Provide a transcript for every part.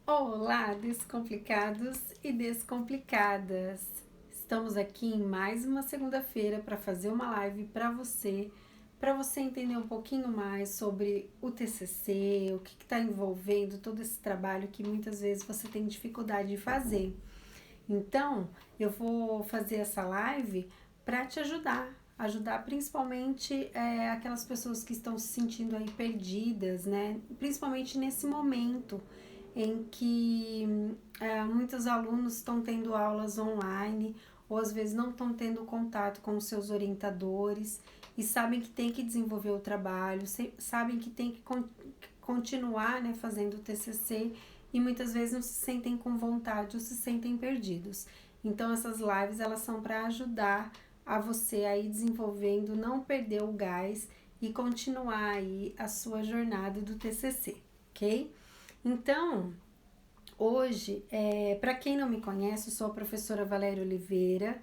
Olá, descomplicados e descomplicadas! Estamos aqui em mais uma segunda-feira para fazer uma live para você entender um pouquinho mais sobre o TCC, o que está envolvendo todo esse trabalho que muitas vezes você tem dificuldade de fazer. Então, eu vou fazer essa live para te ajudar principalmente aquelas pessoas que estão se sentindo aí perdidas, né? Principalmente nesse momento em que muitos alunos estão tendo aulas online ou às vezes não estão tendo contato com os seus orientadores e sabem que tem que desenvolver o trabalho, sabem que tem que continuar, né, fazendo o TCC e muitas vezes não se sentem com vontade ou se sentem perdidos. Então essas lives elas são para ajudar a você aí desenvolvendo, não perder o gás e continuar aí a sua jornada do TCC, ok? Então, hoje, para quem não me conhece, eu sou a professora Valéria Oliveira.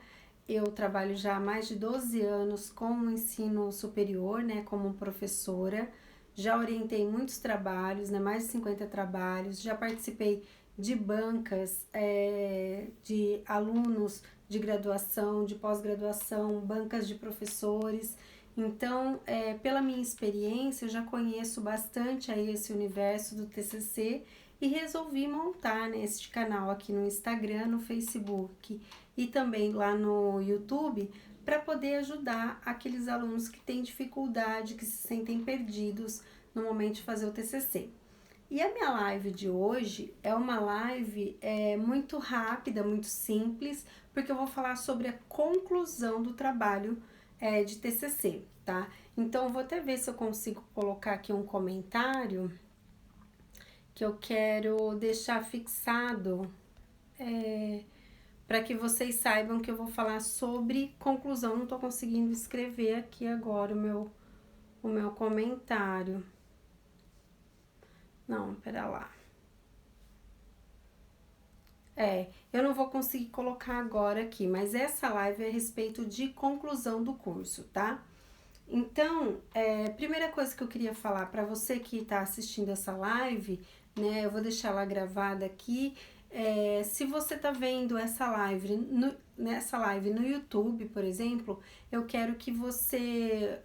Eu trabalho já há mais de 12 anos com o ensino superior, né, como professora. Já orientei muitos trabalhos, né, mais de 50 trabalhos. Já participei de bancas de alunos de graduação, de pós-graduação, bancas de professores. Então, pela minha experiência, eu já conheço bastante aí esse universo do TCC e resolvi montar, né, este canal aqui no Instagram, no Facebook e também lá no YouTube para poder ajudar aqueles alunos que têm dificuldade, que se sentem perdidos no momento de fazer o TCC. E a minha live de hoje é uma live muito rápida, muito simples, porque eu vou falar sobre a conclusão do trabalho de TCC, tá? Então, eu vou até ver se eu consigo colocar aqui um comentário que eu quero deixar fixado para que vocês saibam que eu vou falar sobre conclusão. Não estou conseguindo escrever aqui agora o meu comentário. Não, pera lá. Eu não vou conseguir colocar agora aqui, mas essa live é a respeito de conclusão do curso, tá? Então, primeira coisa que eu queria falar para você que está assistindo essa live, né? Eu vou deixar ela gravada aqui. Se você está vendo nessa live no YouTube, por exemplo, eu quero que você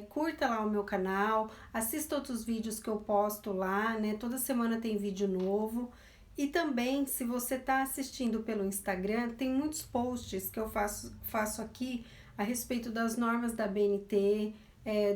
curta lá o meu canal, assista outros vídeos que eu posto lá, né? Toda semana tem vídeo novo. E também, se você está assistindo pelo Instagram, tem muitos posts que eu faço aqui a respeito das normas da BNT,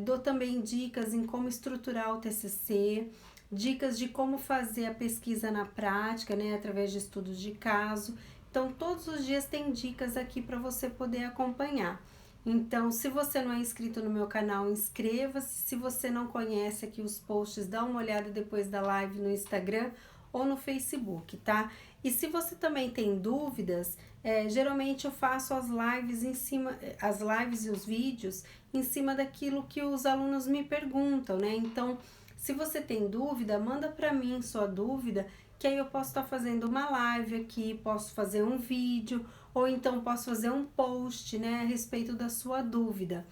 dou também dicas em como estruturar o TCC, dicas de como fazer a pesquisa na prática, né, através de estudos de caso. Então, todos os dias tem dicas aqui para você poder acompanhar. Então, se você não é inscrito no meu canal, inscreva-se. Se você não conhece aqui os posts, dá uma olhada depois da live no Instagram ou no Facebook, tá? E se você também tem dúvidas, geralmente eu faço as lives e os vídeos em cima daquilo que os alunos me perguntam, né? Então, se você tem dúvida, manda para mim sua dúvida, que aí eu posso estar fazendo uma live aqui, posso fazer um vídeo, ou então posso fazer um post, né, a respeito da sua dúvida.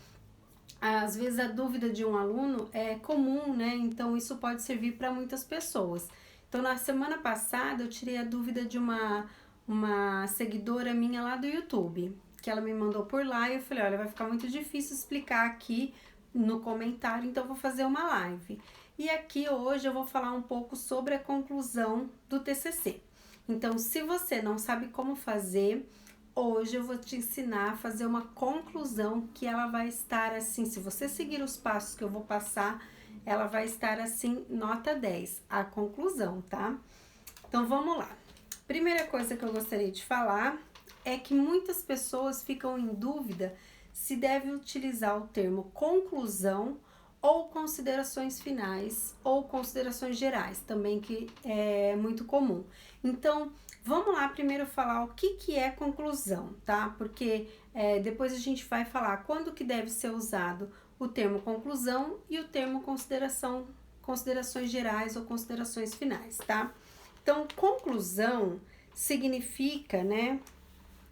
Às vezes a dúvida de um aluno é comum, né? Então isso pode servir para muitas pessoas. Então na semana passada eu tirei a dúvida de uma seguidora minha lá do YouTube, que ela me mandou por lá e eu falei, olha, vai ficar muito difícil explicar aqui no comentário, então eu vou fazer uma live. E aqui hoje eu vou falar um pouco sobre a conclusão do TCC. Então, se você não sabe como fazer, hoje eu vou te ensinar a fazer uma conclusão que ela vai estar assim, se você seguir os passos que eu vou passar, ela vai estar assim, nota 10, a conclusão, tá? Então vamos lá. Primeira coisa que eu gostaria de falar é que muitas pessoas ficam em dúvida se deve utilizar o termo conclusão ou considerações finais ou considerações gerais, também que é muito comum. Então, vamos lá primeiro falar o que é conclusão, tá? Porque depois a gente vai falar quando que deve ser usado o termo conclusão e o termo considerações gerais ou considerações finais, tá? Então, conclusão significa, né,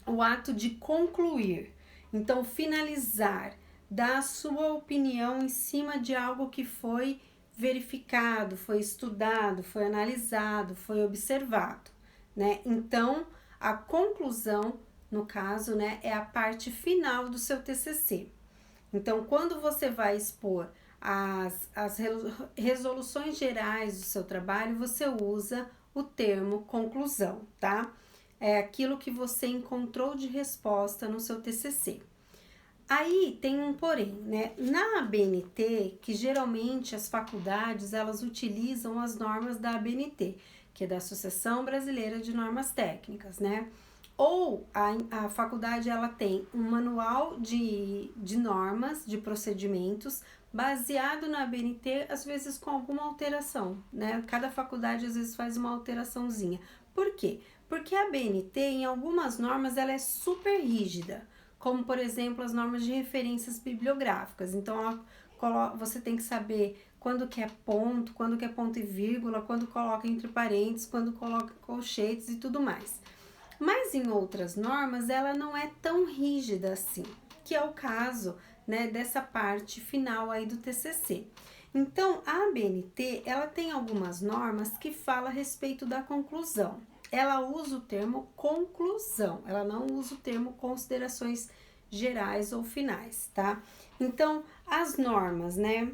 o ato de concluir. Então, finalizar, dar a sua opinião em cima de algo que foi verificado, foi estudado, foi analisado, foi observado, né? Então, a conclusão, no caso, né, é a parte final do seu TCC. Então, quando você vai expor as resoluções gerais do seu trabalho, você usa o termo conclusão, tá? É aquilo que você encontrou de resposta no seu TCC. Aí tem um porém, né? Na ABNT, que geralmente as faculdades elas utilizam as normas da ABNT, que é da Associação Brasileira de Normas Técnicas, né? Ou a faculdade ela tem um manual de normas, de procedimentos, baseado na ABNT, às vezes com alguma alteração, né? Cada faculdade às vezes faz uma alteraçãozinha. Por quê? Porque a ABNT, em algumas normas, ela é super rígida, como por exemplo as normas de referências bibliográficas. Então você tem que saber quando que é ponto e vírgula, quando coloca entre parênteses, quando coloca colchetes e tudo mais. Mas em outras normas ela não é tão rígida assim, que é o caso, né, dessa parte final aí do TCC. Então a ABNT ela tem algumas normas que falam a respeito da conclusão. Ela usa o termo conclusão, ela não usa o termo considerações gerais ou finais, tá? Então, as normas, né?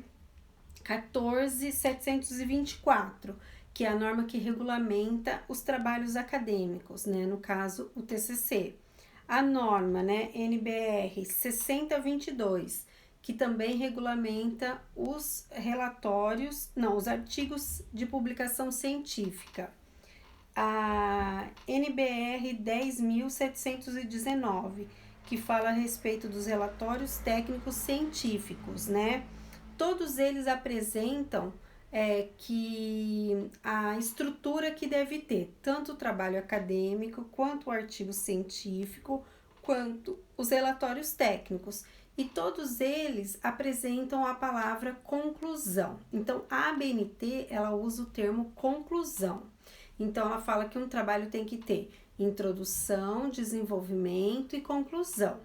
14.724, que é a norma que regulamenta os trabalhos acadêmicos, né? No caso, o TCC. A norma, né? NBR 6022, que também regulamenta os relatórios, não, os artigos de publicação científica. A NBR 10.719, que fala a respeito dos relatórios técnicos científicos, né? Todos eles apresentam que a estrutura que deve ter, tanto o trabalho acadêmico, quanto o artigo científico, quanto os relatórios técnicos. E todos eles apresentam a palavra conclusão. Então, a ABNT, ela usa o termo conclusão. Então, ela fala que um trabalho tem que ter introdução, desenvolvimento e conclusão.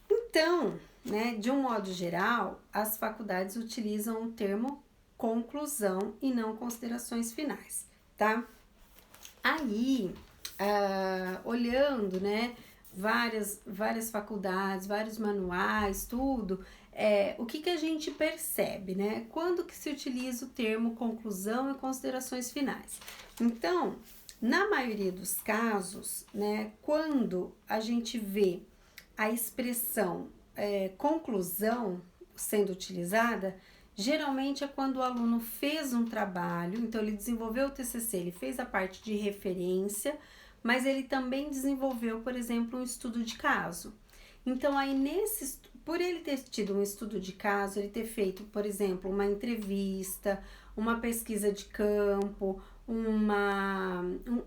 Então, né, de um modo geral, as faculdades utilizam o termo conclusão e não considerações finais, tá? Aí, olhando, né, várias faculdades, vários manuais, tudo, o que a gente percebe, né? Quando que se utiliza o termo conclusão e considerações finais? Então, na maioria dos casos, né, quando a gente vê a expressão conclusão sendo utilizada, geralmente é quando o aluno fez um trabalho, então ele desenvolveu o TCC, ele fez a parte de referência, mas ele também desenvolveu, por exemplo, um estudo de caso. Então, aí por ele ter tido um estudo de caso, ele ter feito, por exemplo, uma entrevista, uma pesquisa de campo,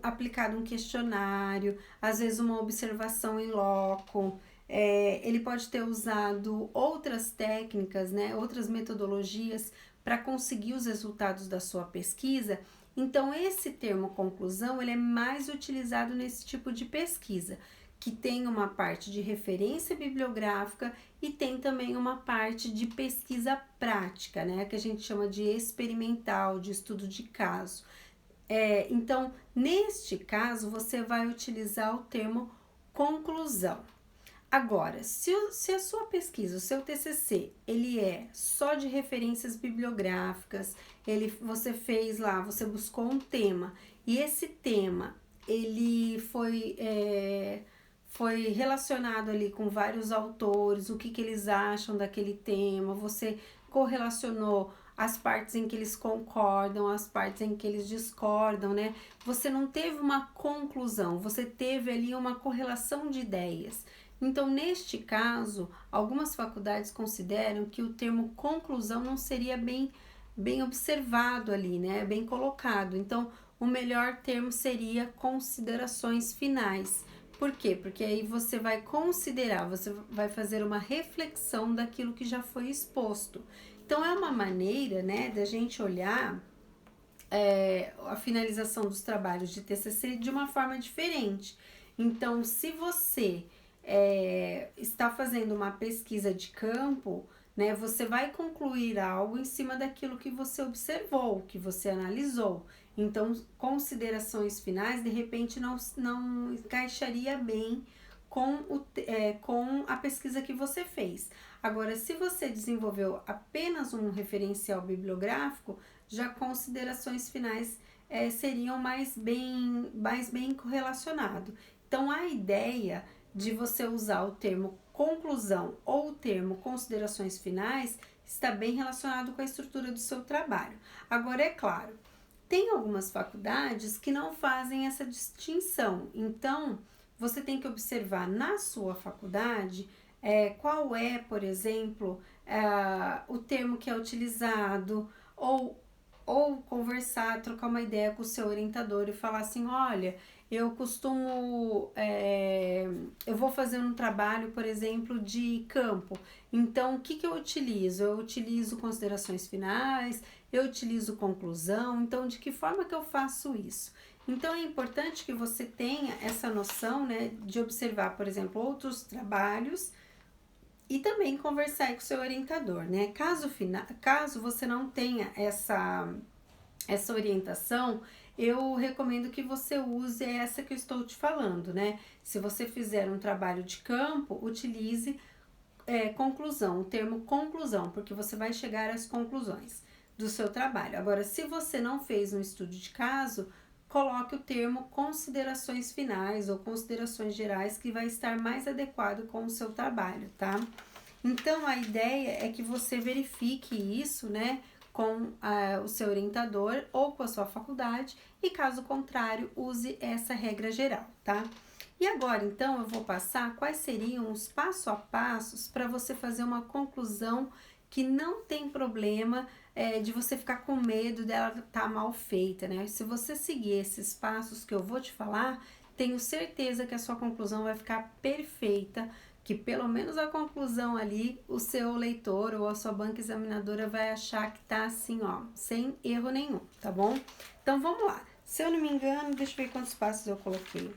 aplicado um questionário, às vezes uma observação em loco, ele pode ter usado outras técnicas, né, outras metodologias para conseguir os resultados da sua pesquisa. Então, esse termo conclusão, ele é mais utilizado nesse tipo de pesquisa, que tem uma parte de referência bibliográfica e tem também uma parte de pesquisa prática, né, que a gente chama de experimental, de estudo de caso. Então, neste caso, você vai utilizar o termo conclusão. Agora, se a sua pesquisa, o seu TCC, ele é só de referências bibliográficas, você fez lá, você buscou um tema, e esse tema, ele foi relacionado ali com vários autores, o que eles acham daquele tema, você correlacionou as partes em que eles concordam, as partes em que eles discordam, né? Você não teve uma conclusão, você teve ali uma correlação de ideias. Então, neste caso, algumas faculdades consideram que o termo conclusão não seria bem observado ali, né? Bem colocado. Então, o melhor termo seria considerações finais. Por quê? Porque aí você vai considerar, você vai fazer uma reflexão daquilo que já foi exposto. Então, é uma maneira, né, da gente olhar a finalização dos trabalhos de TCC de uma forma diferente. Então, se você está fazendo uma pesquisa de campo, né? Você vai concluir algo em cima daquilo que você observou, que você analisou. Então, considerações finais, de repente, não encaixaria bem com a pesquisa que você fez. Agora, se você desenvolveu apenas um referencial bibliográfico, já considerações finais seriam mais bem correlacionado. Então, a ideia de você usar o termo conclusão ou o termo considerações finais está bem relacionado com a estrutura do seu trabalho. Agora, é claro, tem algumas faculdades que não fazem essa distinção. Então, você tem que observar na sua faculdade qual é, por exemplo, o termo que é utilizado, ou conversar, trocar uma ideia com o seu orientador e falar assim, olha, eu costumo, eu vou fazer um trabalho, por exemplo, de campo. Então, o que eu utilizo? Eu utilizo considerações finais, eu utilizo conclusão. Então, de que forma que eu faço isso? Então, é importante que você tenha essa noção, né, de observar, por exemplo, outros trabalhos e também conversar com o seu orientador, né? Caso você não tenha essa orientação, eu recomendo que você use essa que eu estou te falando, né? Se você fizer um trabalho de campo, utilize conclusão, o termo conclusão, porque você vai chegar às conclusões do seu trabalho. Agora, se você não fez um estudo de caso, coloque o termo considerações finais ou considerações gerais, que vai estar mais adequado com o seu trabalho, tá? Então, a ideia é que você verifique isso, né, com o seu orientador ou com a sua faculdade, e caso contrário, use essa regra geral, tá? E agora, então, eu vou passar quais seriam os passo a passos para você fazer uma conclusão que não tem problema de você ficar com medo dela estar mal feita, né? Se você seguir esses passos que eu vou te falar, tenho certeza que a sua conclusão vai ficar perfeita, que pelo menos a conclusão ali, o seu leitor ou a sua banca examinadora vai achar que tá assim, ó, sem erro nenhum, tá bom? Então, vamos lá. Se eu não me engano, deixa eu ver quantos passos eu coloquei.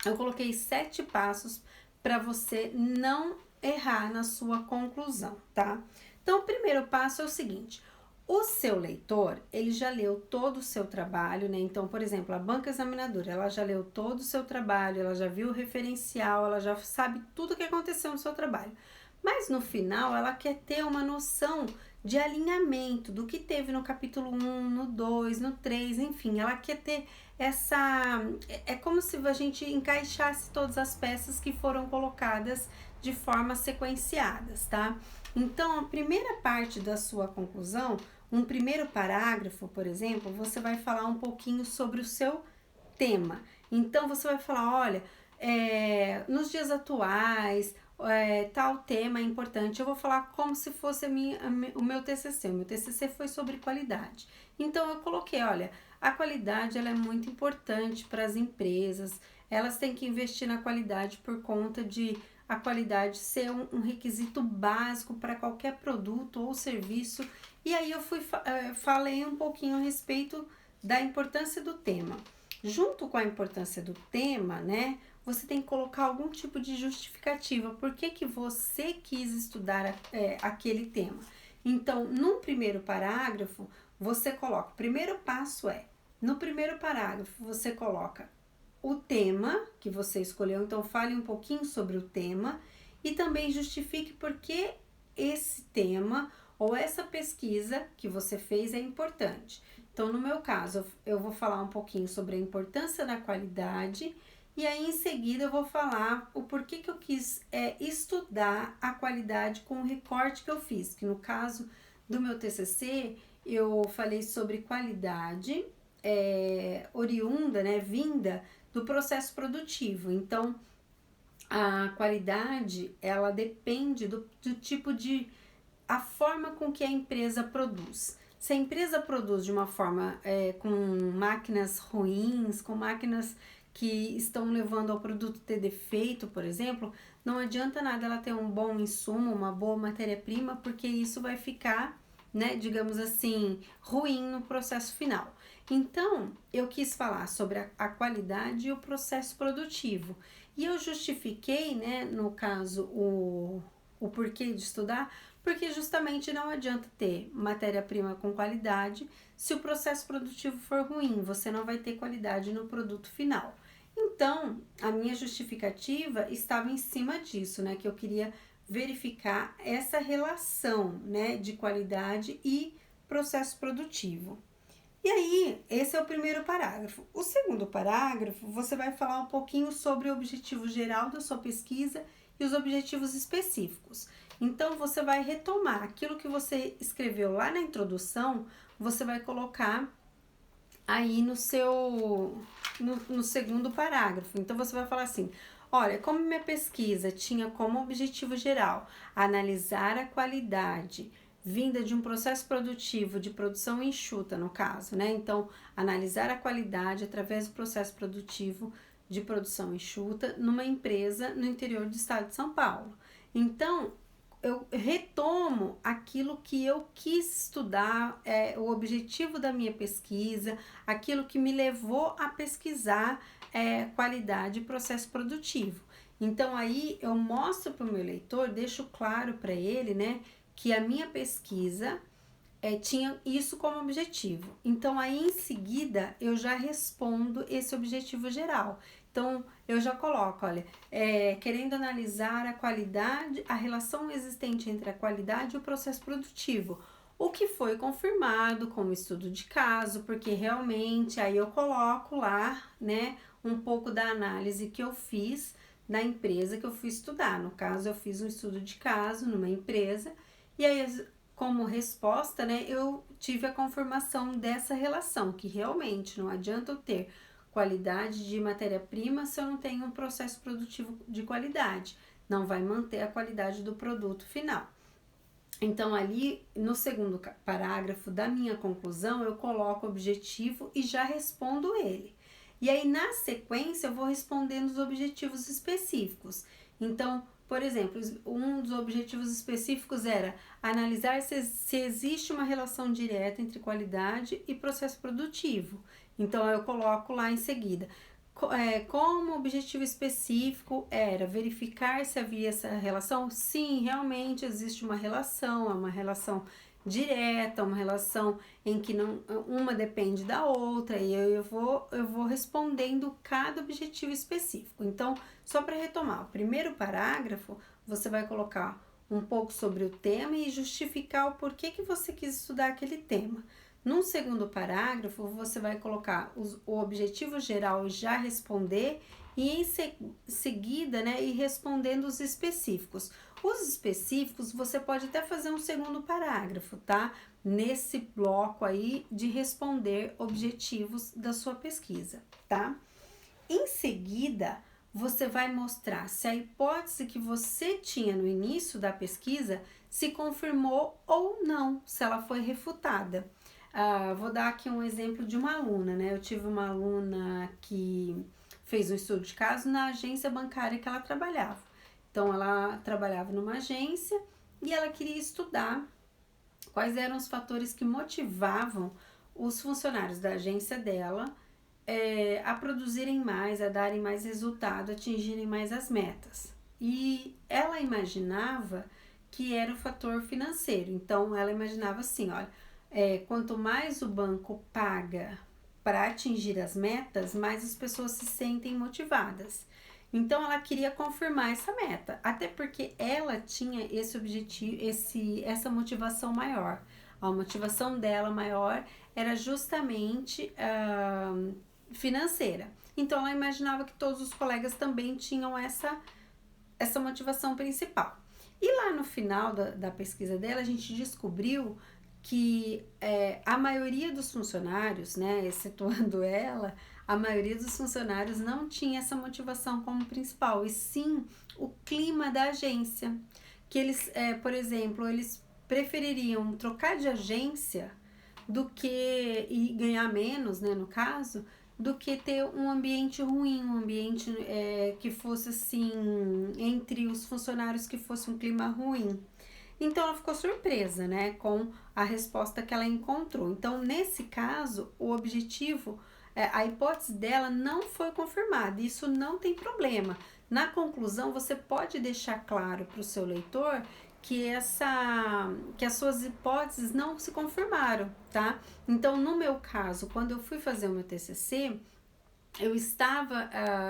Eu coloquei 7 passos para você não errar na sua conclusão, tá? Então, o primeiro passo é o seguinte: o seu leitor, ele já leu todo o seu trabalho, né? Então, por exemplo, a banca examinadora, ela já leu todo o seu trabalho, ela já viu o referencial, ela já sabe tudo o que aconteceu no seu trabalho. Mas no final, ela quer ter uma noção de alinhamento do que teve no capítulo 1, no 2, no 3, enfim, ela quer ter essa... É como se a gente encaixasse todas as peças que foram colocadas de forma sequenciadas, tá? Então, a primeira parte da sua conclusão, um primeiro parágrafo, por exemplo, você vai falar um pouquinho sobre o seu tema. Então, você vai falar, olha, nos dias atuais, tal tema é importante. Eu vou falar como se fosse o meu TCC. O meu TCC foi sobre qualidade. Então, eu coloquei, olha, a qualidade ela é muito importante para as empresas. Elas têm que investir na qualidade por conta de a qualidade ser um requisito básico para qualquer produto ou serviço. E aí eu falei um pouquinho a respeito da importância do tema. Junto com a importância do tema, né, você tem que colocar algum tipo de justificativa. Por que você quis estudar aquele tema? Então, no primeiro parágrafo, você coloca, o primeiro passo no primeiro parágrafo, você coloca o tema que você escolheu, então fale um pouquinho sobre o tema e também justifique por que esse tema ou essa pesquisa que você fez é importante. Então, no meu caso, eu vou falar um pouquinho sobre a importância da qualidade e aí em seguida eu vou falar o porquê que eu quis estudar a qualidade com o recorte que eu fiz, que no caso do meu TCC eu falei sobre qualidade oriunda, né, vinda do processo produtivo. Então, a qualidade, ela depende do tipo de... a forma com que a empresa produz. Se a empresa produz de uma forma com máquinas ruins, com máquinas que estão levando ao produto ter defeito, por exemplo, não adianta nada ela ter um bom insumo, uma boa matéria-prima, porque isso vai ficar, né, digamos assim, ruim no processo final. Então, eu quis falar sobre a qualidade e o processo produtivo. E eu justifiquei, né, no caso, o porquê de estudar, porque justamente não adianta ter matéria-prima com qualidade se o processo produtivo for ruim, você não vai ter qualidade no produto final. Então, a minha justificativa estava em cima disso, né, que eu queria verificar essa relação, né, de qualidade e processo produtivo. E aí, esse é o primeiro parágrafo. O segundo parágrafo, você vai falar um pouquinho sobre o objetivo geral da sua pesquisa e os objetivos específicos. Então, você vai retomar aquilo que você escreveu lá na introdução, você vai colocar aí no segundo parágrafo. Então, você vai falar assim: olha, como minha pesquisa tinha como objetivo geral analisar a qualidade vinda de um processo produtivo de produção enxuta, no caso, né? Então, analisar a qualidade através do processo produtivo de produção enxuta numa empresa no interior do estado de São Paulo. Então, eu retomo aquilo que eu quis estudar, o objetivo da minha pesquisa, aquilo que me levou a pesquisar qualidade e processo produtivo. Então, aí eu mostro para o meu leitor, deixo claro para ele, né, que a minha pesquisa tinha isso como objetivo. Então, aí em seguida, eu já respondo esse objetivo geral. Então, eu já coloco, olha, querendo analisar a qualidade, a relação existente entre a qualidade e o processo produtivo. O que foi confirmado com o estudo de caso, porque realmente aí eu coloco lá, né, um pouco da análise que eu fiz na empresa que eu fui estudar. No caso, eu fiz um estudo de caso numa empresa e aí, como resposta, né, eu tive a confirmação dessa relação, que realmente não adianta eu ter qualidade de matéria-prima se eu não tenho um processo produtivo de qualidade. Não vai manter a qualidade do produto final. Então, ali no segundo parágrafo da minha conclusão, eu coloco o objetivo e já respondo ele. E aí, na sequência, eu vou respondendo os objetivos específicos. Então, por exemplo, um dos objetivos específicos era analisar se existe uma relação direta entre qualidade e processo produtivo. Então, eu coloco lá em seguida. Como objetivo específico era verificar se havia essa relação? Sim, realmente existe uma relação, é uma relação direta, uma relação em que não, uma depende da outra, e eu vou respondendo cada objetivo específico. Então, só para retomar, o primeiro parágrafo, você vai colocar um pouco sobre o tema e justificar o porquê que você quis estudar aquele tema. No segundo parágrafo, você vai colocar o objetivo geral e já responder, e em seguida, né, ir respondendo os específicos. Os específicos, você pode até fazer um segundo parágrafo, tá? Nesse bloco aí de responder objetivos da sua pesquisa, tá? Em seguida, você vai mostrar se a hipótese que você tinha no início da pesquisa se confirmou ou não, se ela foi refutada. Vou dar aqui um exemplo de uma aluna, né? Eu tive uma aluna que fez um estudo de caso na agência bancária que ela trabalhava. Então, ela trabalhava numa agência e ela queria estudar quais eram os fatores que motivavam os funcionários da agência dela a produzirem mais, a darem mais resultado, a atingirem mais as metas. E ela imaginava que era o fator financeiro. Então, ela imaginava assim, olha, quanto mais o banco paga para atingir as metas, mais as pessoas se sentem motivadas. Então, ela queria confirmar essa meta, até porque ela tinha esse objetivo, essa motivação maior. A motivação dela maior era justamente financeira. Então, ela imaginava que todos os colegas também tinham essa motivação principal. E lá no final da pesquisa dela, a gente descobriu que a maioria dos funcionários, né, excetuando ela, a maioria dos funcionários não tinha essa motivação como principal, e sim o clima da agência, que eles, por exemplo, eles prefeririam trocar de agência do que, e ganhar menos, né, no caso, do que ter um ambiente ruim, um ambiente que fosse assim, entre os funcionários que fosse um clima ruim. Então, ela ficou surpresa, né, com a resposta que ela encontrou. Então, nesse caso, o objetivo, a hipótese dela não foi confirmada. Isso não tem problema. Na conclusão, você pode deixar claro para o seu leitor que as suas hipóteses não se confirmaram, tá? Então, no meu caso, quando eu fui fazer o meu TCC, eu estava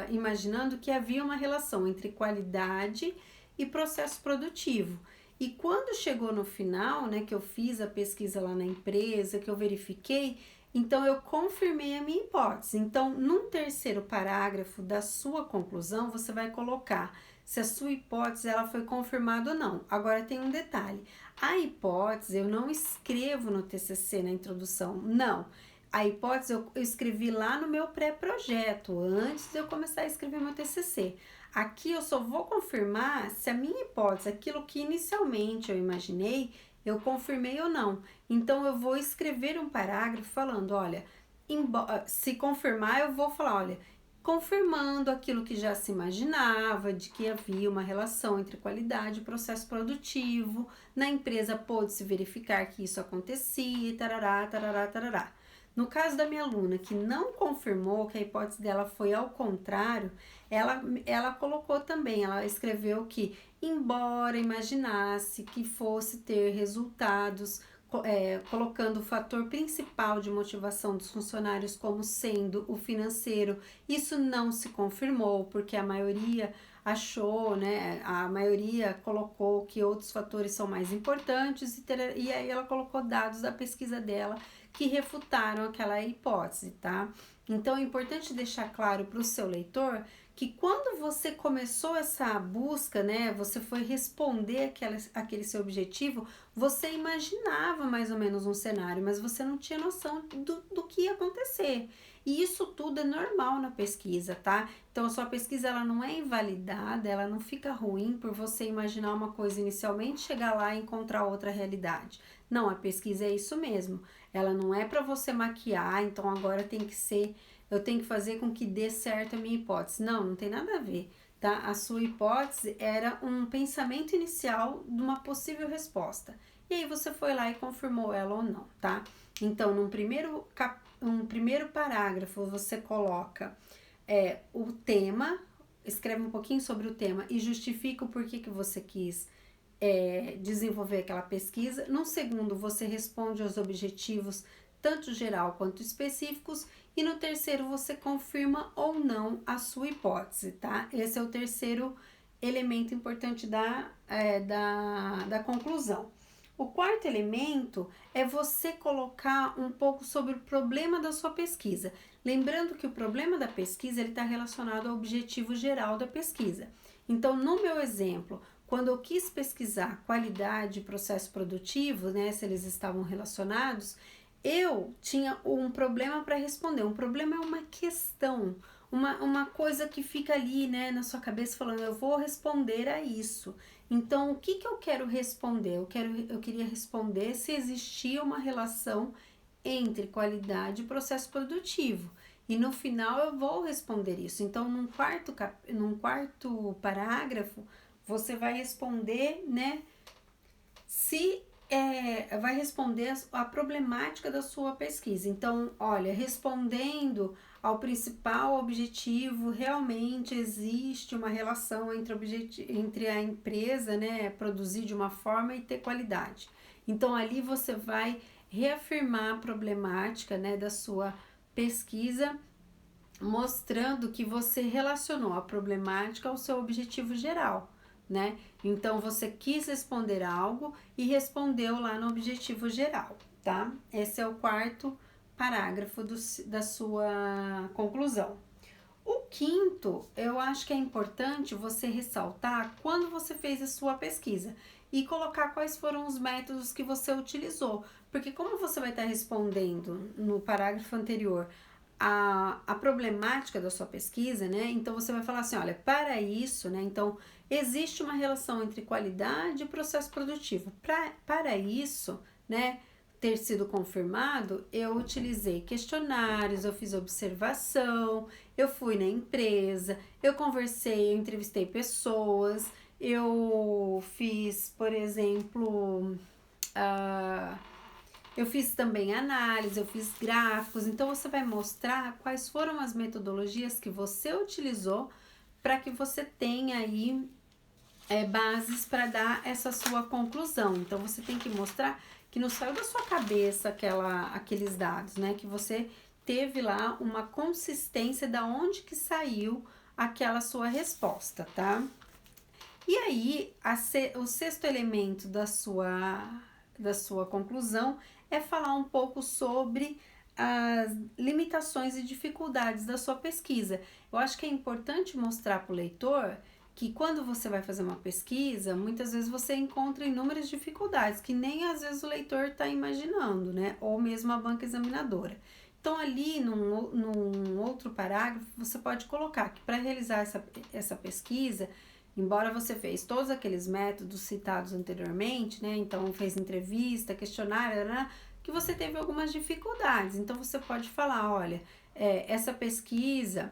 imaginando que havia uma relação entre qualidade e processo produtivo. E quando chegou no final, né, que eu fiz a pesquisa lá na empresa, que eu verifiquei, então eu confirmei a minha hipótese. Então, num terceiro parágrafo da sua conclusão, você vai colocar se a sua hipótese ela foi confirmada ou não. Agora tem um detalhe. A hipótese eu não escrevo no TCC na introdução, não. A hipótese eu escrevi lá no meu pré-projeto, antes de eu começar a escrever meu TCC. Aqui eu só vou confirmar se a minha hipótese, aquilo que inicialmente eu imaginei, eu confirmei ou não. Então eu vou escrever um parágrafo falando, olha, se confirmar eu vou falar, olha, confirmando aquilo que já se imaginava, de que havia uma relação entre qualidade e processo produtivo, na empresa pôde-se verificar que isso acontecia, tarará, tarará, tarará. No caso da minha aluna, que não confirmou que a hipótese dela foi ao contrário, ela colocou também, ela escreveu que, embora imaginasse que fosse ter resultados, colocando o fator principal de motivação dos funcionários como sendo o financeiro, isso não se confirmou, porque a maioria achou, né, a maioria colocou que outros fatores são mais importantes, e aí ela colocou dados da pesquisa dela que refutaram aquela hipótese, tá? Então é importante deixar claro para o seu leitor que quando você começou essa busca, né, você foi responder aquele seu objetivo, você imaginava mais ou menos um cenário, mas você não tinha noção do que ia acontecer. E isso tudo é normal na pesquisa, tá? Então a sua pesquisa ela não é invalidada, ela não fica ruim por você imaginar uma coisa inicialmente, chegar lá e encontrar outra realidade. Não, a pesquisa é isso mesmo. Ela não é para você maquiar, então agora tem que ser, eu tenho que fazer com que dê certo a minha hipótese. Não, não tem nada a ver, tá? A sua hipótese era um pensamento inicial de uma possível resposta. E aí você foi lá e confirmou ela ou não, tá? Então, num primeiro parágrafo, você coloca o tema, escreve um pouquinho sobre o tema e justifica o porquê que você quis desenvolver aquela pesquisa. No segundo, você responde aos objetivos, tanto geral quanto específicos. E no terceiro, você confirma ou não a sua hipótese, tá? Esse é o terceiro elemento importante da conclusão. O quarto elemento é você colocar um pouco sobre o problema da sua pesquisa. Lembrando que o problema da pesquisa está relacionado ao objetivo geral da pesquisa. Então, no meu exemplo, quando eu quis pesquisar qualidade e processo produtivo, né, se eles estavam relacionados, eu tinha um problema para responder. Um problema é uma questão, uma coisa que fica ali, né, na sua cabeça falando, eu vou responder a isso. Então, o que eu quero responder? Eu queria responder se existia uma relação entre qualidade e processo produtivo. E no final eu vou responder isso. Então, num quarto parágrafo, você vai responder, né, vai responder a problemática da sua pesquisa. Então, olha, respondendo ao principal objetivo, realmente existe uma relação entre a empresa, né, produzir de uma forma e ter qualidade. Então, ali você vai reafirmar a problemática, né, da sua pesquisa, mostrando que você relacionou a problemática ao seu objetivo geral, né? Então, você quis responder algo e respondeu lá no objetivo geral, tá? Esse é o quarto parágrafo da sua conclusão. O quinto, eu acho que é importante você ressaltar quando você fez a sua pesquisa e colocar quais foram os métodos que você utilizou, porque como você vai estar respondendo no parágrafo anterior a problemática da sua pesquisa, né? Então você vai falar assim, olha, para isso, né? Então existe uma relação entre qualidade e processo produtivo. Para isso, né, ter sido confirmado, eu utilizei questionários, eu fiz observação, eu fui na empresa, eu conversei, eu entrevistei pessoas, eu fiz, por exemplo, eu fiz também análise, eu fiz gráficos. Então você vai mostrar quais foram as metodologias que você utilizou para que você tenha aí bases para dar essa sua conclusão. Então, você tem que mostrar que não saiu da sua cabeça aqueles dados, né? Que você teve lá uma consistência da onde que saiu aquela sua resposta, tá? E aí, o sexto elemento da sua conclusão é falar um pouco sobre as limitações e dificuldades da sua pesquisa. Eu acho que é importante mostrar para o leitor que quando você vai fazer uma pesquisa, muitas vezes você encontra inúmeras dificuldades que nem às vezes o leitor está imaginando, né? Ou mesmo a banca examinadora. Então, ali num outro parágrafo, você pode colocar que para realizar essa pesquisa, embora você fez todos aqueles métodos citados anteriormente, né? Então, fez entrevista, questionário, né? Que você teve algumas dificuldades. Então, você pode falar, olha, essa pesquisa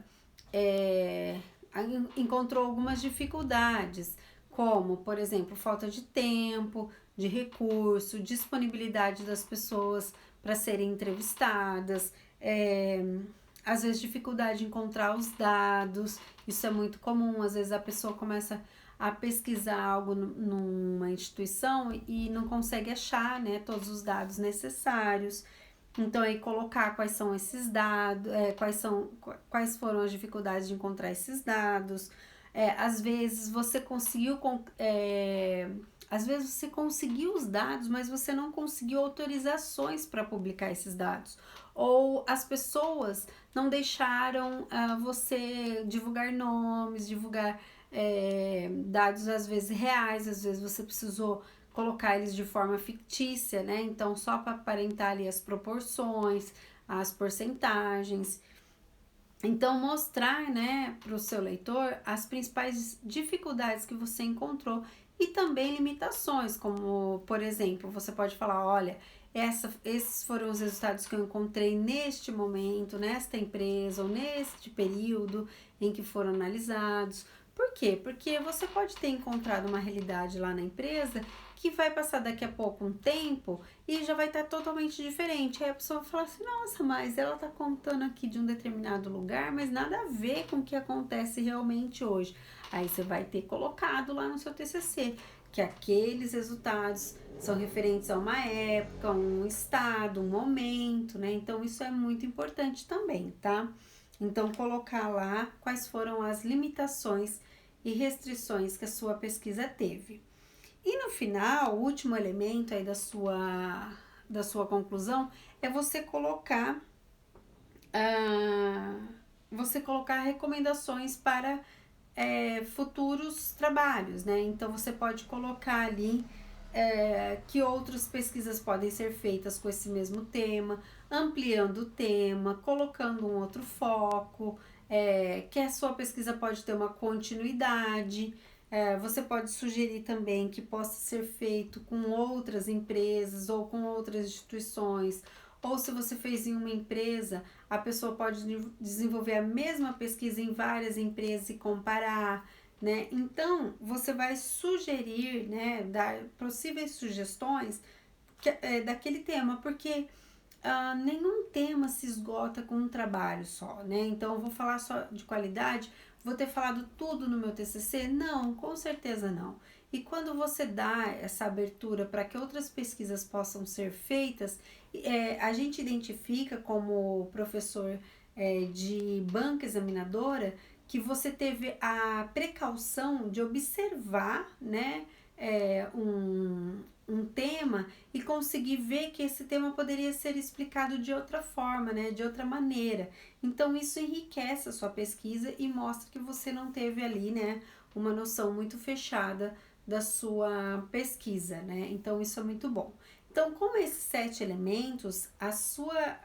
encontrou algumas dificuldades, como, por exemplo, falta de tempo, de recurso, disponibilidade das pessoas para serem entrevistadas, às vezes dificuldade de encontrar os dados, isso é muito comum, às vezes a pessoa começa a pesquisar algo numa instituição e não consegue achar, né, todos os dados necessários. Então, aí colocar quais são esses dados, quais foram as dificuldades de encontrar esses dados. Às vezes você conseguiu os dados, mas você não conseguiu autorizações para publicar esses dados. Ou as pessoas não deixaram você divulgar nomes, divulgar dados às vezes reais, às vezes você precisou colocar eles de forma fictícia, né? Então, só para aparentar ali as proporções, as porcentagens. Então, mostrar, né, para o seu leitor as principais dificuldades que você encontrou e também limitações, como, por exemplo, você pode falar, olha, esses foram os resultados que eu encontrei neste momento, nesta empresa ou neste período em que foram analisados. Por quê? Porque você pode ter encontrado uma realidade lá na empresa que vai passar daqui a pouco um tempo e já vai estar totalmente diferente. Aí a pessoa fala assim, nossa, mas ela está contando aqui de um determinado lugar, mas nada a ver com o que acontece realmente hoje. Aí você vai ter colocado lá no seu TCC que aqueles resultados são referentes a uma época, um estado, um momento, né? Então, isso é muito importante também, tá? Então, colocar lá quais foram as limitações e restrições que a sua pesquisa teve. E no final, o último elemento aí da sua conclusão é você colocar recomendações para futuros trabalhos, né? Então, você pode colocar ali que outras pesquisas podem ser feitas com esse mesmo tema, ampliando o tema, colocando um outro foco, que a sua pesquisa pode ter uma continuidade. Você pode sugerir também que possa ser feito com outras empresas ou com outras instituições, ou se você fez em uma empresa, a pessoa pode desenvolver a mesma pesquisa em várias empresas e comparar, né? Então, você vai sugerir, né, dar possíveis sugestões daquele tema, porque nenhum tema se esgota com um trabalho só, né? Então, eu vou falar só de qualidade, vou ter falado tudo no meu TCC? Não, com certeza não. E quando você dá essa abertura para que outras pesquisas possam ser feitas, a gente identifica como professor de banca examinadora que você teve a precaução de observar, né, um tema e conseguir ver que esse tema poderia ser explicado de outra forma, né, de outra maneira. Então, isso enriquece a sua pesquisa e mostra que você não teve ali, né, uma noção muito fechada da sua pesquisa, né? Então, isso é muito bom. Então, com esses 7 elementos, a sua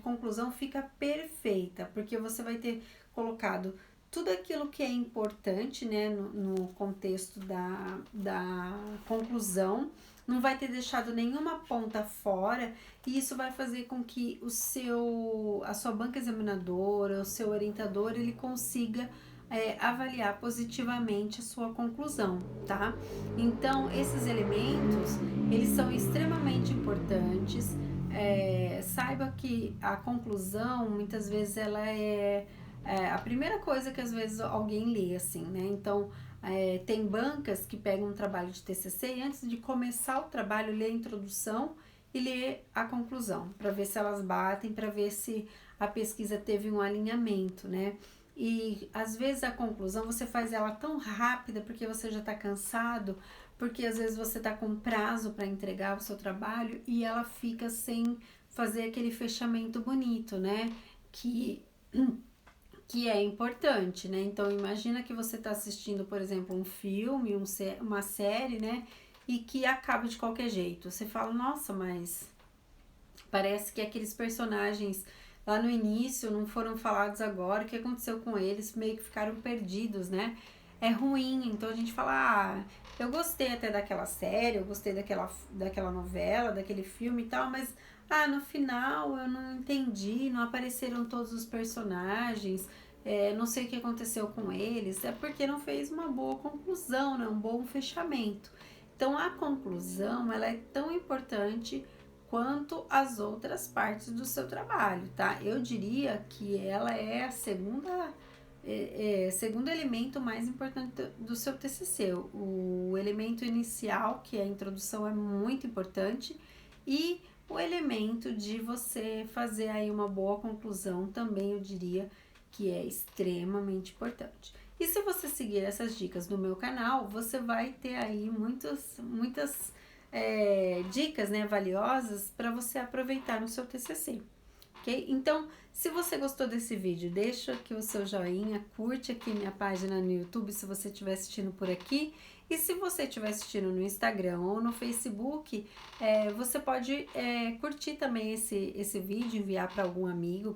conclusão fica perfeita, porque você vai ter colocado tudo aquilo que é importante, né, no contexto da conclusão, não vai ter deixado nenhuma ponta fora, e isso vai fazer com que a sua banca examinadora, o seu orientador, ele consiga avaliar positivamente a sua conclusão, tá? Então, esses elementos, eles são extremamente importantes. Saiba que a conclusão, muitas vezes, ela é a primeira coisa que às vezes alguém lê, assim, né? Então, tem bancas que pegam um trabalho de TCC e antes de começar o trabalho, lê a introdução e lê a conclusão, para ver se elas batem, para ver se a pesquisa teve um alinhamento, né? E às vezes a conclusão você faz ela tão rápida porque você já está cansado, porque às vezes você está com prazo para entregar o seu trabalho e ela fica sem fazer aquele fechamento bonito, né? Que, que é importante, né? Então imagina que você está assistindo, por exemplo, um filme, uma série, né? E que acaba de qualquer jeito. Você fala, nossa, mas parece que aqueles personagens lá no início não foram falados agora, o que aconteceu com eles? Meio que ficaram perdidos, né? É ruim, então a gente fala, eu gostei até daquela série, eu gostei daquela novela, daquele filme e tal, mas no final eu não entendi, não apareceram todos os personagens, não sei o que aconteceu com eles, é porque não fez uma boa conclusão, né? Um bom fechamento. Então a conclusão, ela é tão importante quanto as outras partes do seu trabalho, tá? Eu diria que ela é a segundo elemento mais importante do seu TCC. O elemento inicial, que é a introdução, é muito importante, e o elemento de você fazer aí uma boa conclusão também, eu diria que é extremamente importante. E se você seguir essas dicas no meu canal, você vai ter aí muitas dicas, né, valiosas para você aproveitar no seu TCC, ok? Então, se você gostou desse vídeo, deixa aqui o seu joinha, curte aqui minha página no YouTube se você estiver assistindo por aqui, e se você estiver assistindo no Instagram ou no Facebook, você pode curtir também esse vídeo, enviar para algum amigo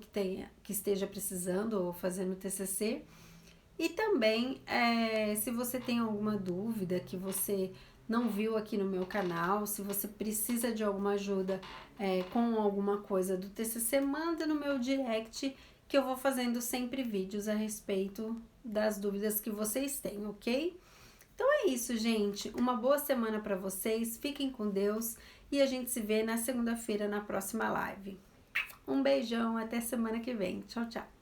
que esteja precisando ou fazendo TCC. E também, se você tem alguma dúvida que você não viu aqui no meu canal, se você precisa de alguma ajuda com alguma coisa do TCC, manda no meu direct que eu vou fazendo sempre vídeos a respeito das dúvidas que vocês têm, ok? Então é isso, gente. Uma boa semana para vocês, fiquem com Deus e a gente se vê na segunda-feira na próxima live. Um beijão, até semana que vem. Tchau, tchau.